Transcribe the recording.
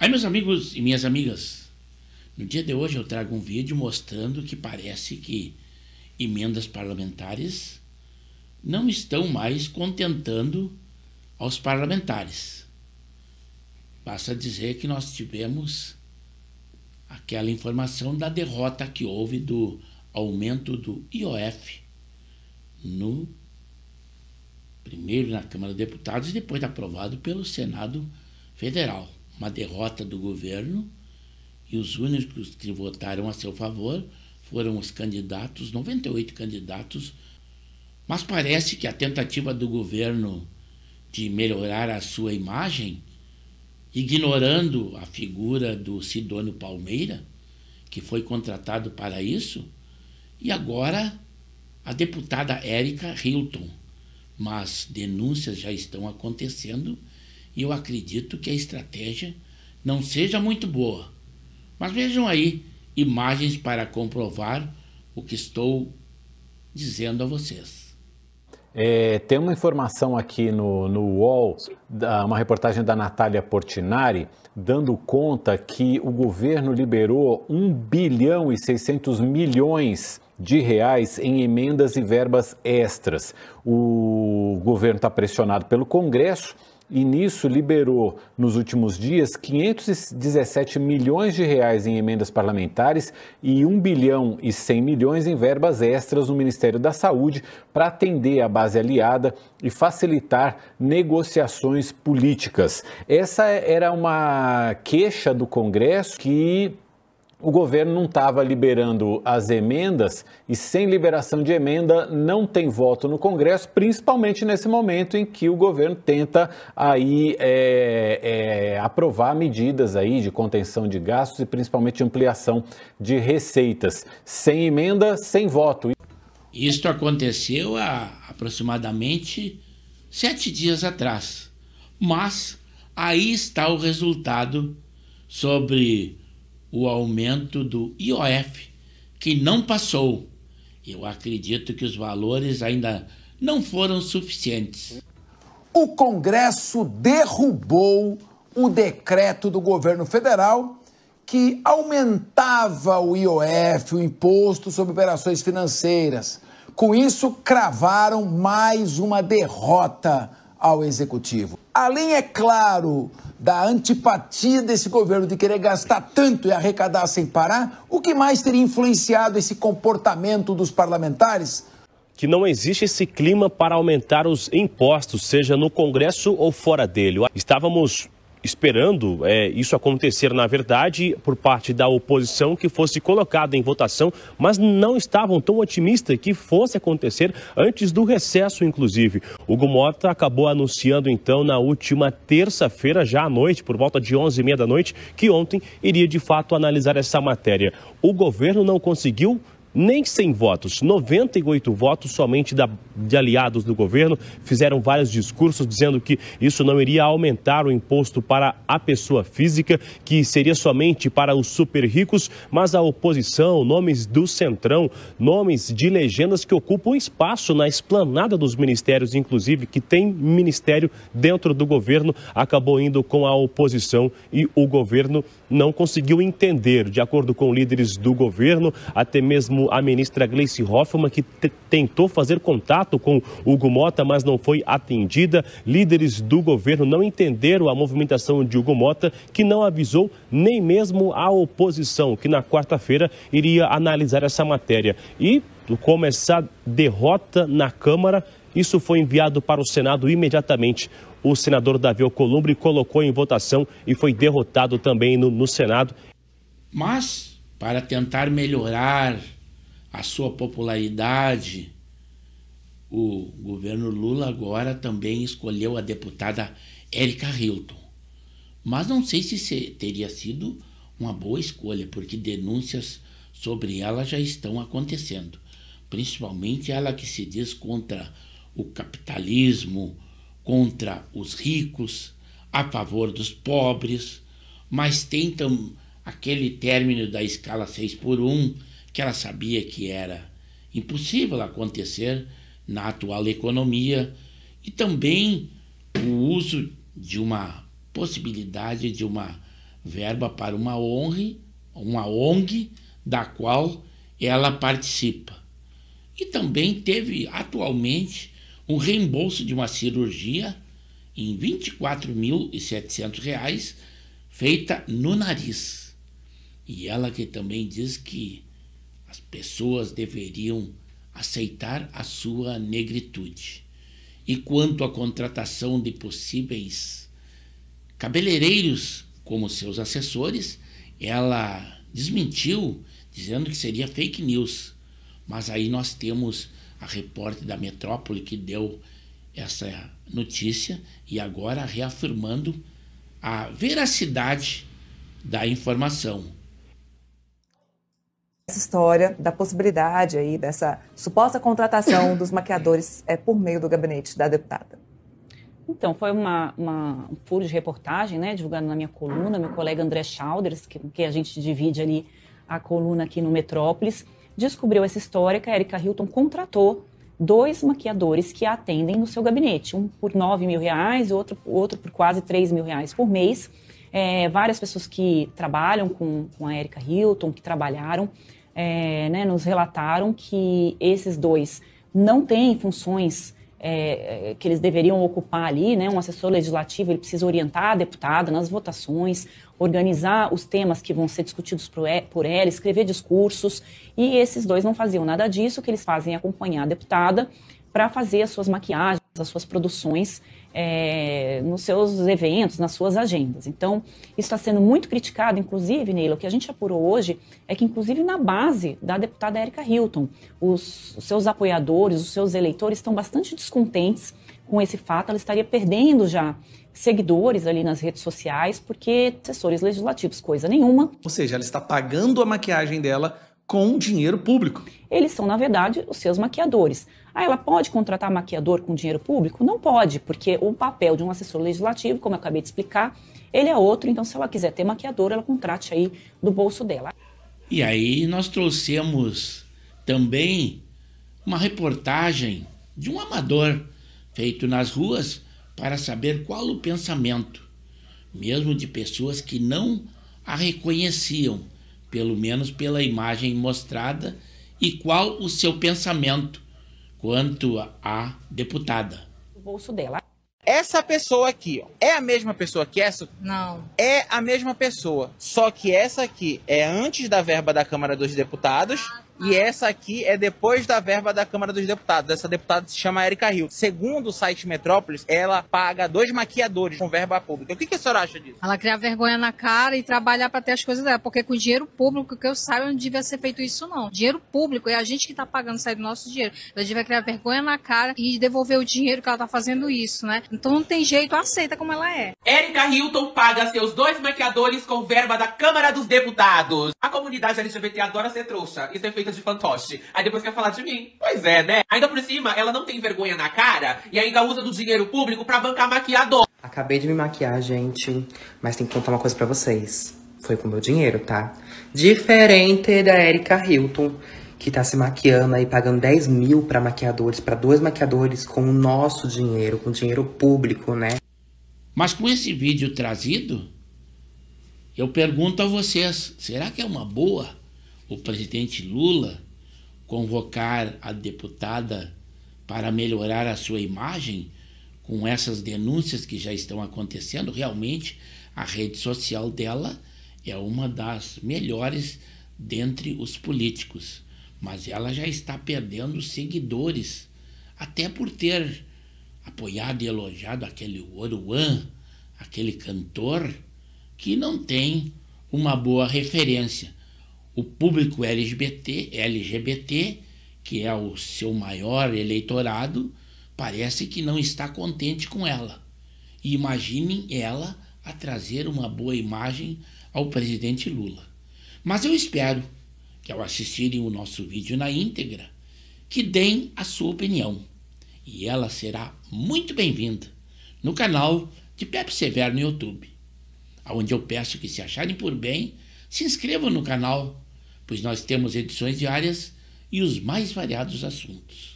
Aí, meus amigos e minhas amigas, no dia de hoje eu trago um vídeo mostrando que parece que emendas parlamentares não estão mais contentando aos parlamentares. Basta dizer que nós tivemos aquela informação da derrota que houve do aumento do IOF primeiro na Câmara dos Deputados e depois aprovado pelo Senado Federal. Uma derrota do governo, e os únicos que votaram a seu favor foram os candidatos, 98 candidatos, mas parece que a tentativa do governo de melhorar a sua imagem, ignorando a figura do Sidônio Palmeira, que foi contratado para isso, e agora a deputada Érica Hilton. Mas denúncias já estão acontecendo e eu acredito que a estratégia não seja muito boa. Mas vejam aí imagens para comprovar o que estou dizendo a vocês. Tem uma informação aqui no UOL, uma reportagem da Natália Portinari, dando conta que o governo liberou 1 bilhão e 600 milhões de reais em emendas e verbas extras. O governo está pressionado pelo Congresso e nisso liberou nos últimos dias 517 milhões de reais em emendas parlamentares e 1 bilhão e 100 milhões em verbas extras no Ministério da Saúde para atender a base aliada e facilitar negociações políticas. Essa era uma queixa do Congresso, que o governo não estava liberando as emendas e sem liberação de emenda não tem voto no Congresso, principalmente nesse momento em que o governo tenta aí aprovar medidas aí de contenção de gastos e principalmente ampliação de receitas. Sem emenda, sem voto. Isto aconteceu há aproximadamente 7 dias atrás, mas aí está o resultado sobre o aumento do IOF, que não passou. Eu acredito que os valores ainda não foram suficientes. O Congresso derrubou o decreto do governo federal que aumentava o IOF, o Imposto sobre Operações Financeiras. Com isso, cravaram mais uma derrota ao Executivo. Além, é claro, da antipatia desse governo de querer gastar tanto e arrecadar sem parar, o que mais teria influenciado esse comportamento dos parlamentares? Que não existe esse clima para aumentar os impostos, seja no Congresso ou fora dele. Estávamos esperando isso acontecer, na verdade, por parte da oposição, que fosse colocado em votação, mas não estavam tão otimistas que fosse acontecer antes do recesso, inclusive. Hugo Mota acabou anunciando, então, na última terça-feira, já à noite, por volta de 11h30 da noite, que ontem iria, de fato, analisar essa matéria. O governo não conseguiu nem 100 votos, 98 votos somente de aliados do governo, fizeram vários discursos dizendo que isso não iria aumentar o imposto para a pessoa física, que seria somente para os super ricos, mas a oposição, nomes do Centrão, nomes de legendas que ocupam espaço na esplanada dos ministérios, inclusive, que tem ministério dentro do governo, acabou indo com a oposição e o governo não conseguiu entender, de acordo com líderes do governo, até mesmo a ministra Gleice Hoffmann, que tentou fazer contato com Hugo Mota, mas não foi atendida. Líderes do governo não entenderam a movimentação de Hugo Mota, que não avisou nem mesmo a oposição, que na quarta-feira iria analisar essa matéria. E, como essa derrota na Câmara, isso foi enviado para o Senado imediatamente. O senador Davi Alcolumbre colocou em votação e foi derrotado também no Senado. Mas, para tentar melhorar a sua popularidade, o governo Lula agora também escolheu a deputada Érica Hilton. Mas não sei se teria sido uma boa escolha, porque denúncias sobre ela já estão acontecendo. Principalmente ela que se diz contra o capitalismo, contra os ricos, a favor dos pobres, mas tentam aquele término da escala 6x1, que ela sabia que era impossível acontecer na atual economia, e também o uso de uma possibilidade de uma verba para uma ONG da qual ela participa. E também teve atualmente um reembolso de uma cirurgia em R$ 24.700 feita no nariz. E ela que também diz que as pessoas deveriam aceitar a sua negritude. E quanto à contratação de possíveis cabeleireiros como seus assessores, ela desmentiu, dizendo que seria fake news. Mas aí nós temos a repórter da Metrópole que deu essa notícia e agora reafirmando a veracidade da informação. Essa história da possibilidade aí dessa suposta contratação dos maquiadores por meio do gabinete da deputada. Então, foi um furo de reportagem, né, divulgado na minha coluna, meu colega André Chalders, que a gente divide ali a coluna aqui no Metrópolis, descobriu essa história que a Erika Hilton contratou 2 maquiadores que a atendem no seu gabinete, um por R$9 mil, outro por quase R$3 mil por mês. Várias pessoas que trabalham com a Erika Hilton, que trabalharam, nos relataram que esses 2 não têm funções que eles deveriam ocupar ali, né? Um assessor legislativo, ele precisa orientar a deputada nas votações, organizar os temas que vão ser discutidos por ela, escrever discursos, e esses 2 não faziam nada disso. O que eles fazem é acompanhar a deputada para fazer as suas maquiagens, as suas produções nos seus eventos, nas suas agendas. Então, isso está sendo muito criticado, inclusive, Neila, o que a gente apurou hoje é que, inclusive, na base da deputada Erika Hilton, os seus apoiadores, os seus eleitores estão bastante descontentes com esse fato. Ela estaria perdendo já seguidores ali nas redes sociais, porque assessores legislativos, coisa nenhuma. Ou seja, ela está pagando a maquiagem dela com dinheiro público. Eles são, na verdade, os seus maquiadores. Ela pode contratar maquiador com dinheiro público? Não pode, porque o papel de um assessor legislativo, como eu acabei de explicar, ele é outro. Então, se ela quiser ter maquiador, ela contrate aí do bolso dela. E aí nós trouxemos também uma reportagem de um amador feito nas ruas para saber qual o pensamento, mesmo de pessoas que não a reconheciam, pelo menos pela imagem mostrada, e qual o seu pensamento quanto à deputada. O bolso dela. Essa pessoa aqui, ó, é a mesma pessoa que essa? Não. É a mesma pessoa, só que essa aqui é antes da verba da Câmara dos Deputados e essa aqui é depois da verba da Câmara dos Deputados. Essa deputada se chama Erika Hilton. Segundo o site Metrópolis, ela paga 2 maquiadores com verba pública. O que a senhora acha disso? Ela cria vergonha na cara e trabalhar para ter as coisas dela, porque com dinheiro público, que eu saiba, não devia ser feito isso não. Dinheiro público, é a gente que está pagando, sair do nosso dinheiro. Ela devia criar vergonha na cara e devolver o dinheiro que ela está fazendo isso, né? Então não tem jeito, aceita como ela é. Erika Hilton paga seus 2 maquiadores com verba da Câmara dos Deputados. A comunidade LGBT adora ser trouxa. Isso é feito de fantoche. Aí depois quer falar de mim. Pois é, né? Ainda por cima, ela não tem vergonha na cara e ainda usa do dinheiro público pra bancar maquiador. Acabei de me maquiar, gente, mas tem que contar uma coisa pra vocês. Foi com meu dinheiro, tá? Diferente da Erika Hilton, que tá se maquiando aí, pagando 10 mil pra maquiadores, pra 2 maquiadores com o nosso dinheiro, com dinheiro público, né? Mas com esse vídeo trazido, eu pergunto a vocês, será que é uma boa o presidente Lula convocar a deputada para melhorar a sua imagem com essas denúncias que já estão acontecendo? Realmente, a rede social dela é uma das melhores dentre os políticos, mas ela já está perdendo seguidores, até por ter apoiado e elogiado aquele Oruan, aquele cantor que não tem uma boa referência. O público LGBT, que é o seu maior eleitorado, parece que não está contente com ela. E imaginem ela a trazer uma boa imagem ao presidente Lula. Mas eu espero que, ao assistirem o nosso vídeo na íntegra, que deem a sua opinião. E ela será muito bem-vinda no canal de Pepe Severo no YouTube, onde eu peço que, se acharem por bem, se inscrevam no canal, pois nós temos edições diárias e os mais variados assuntos.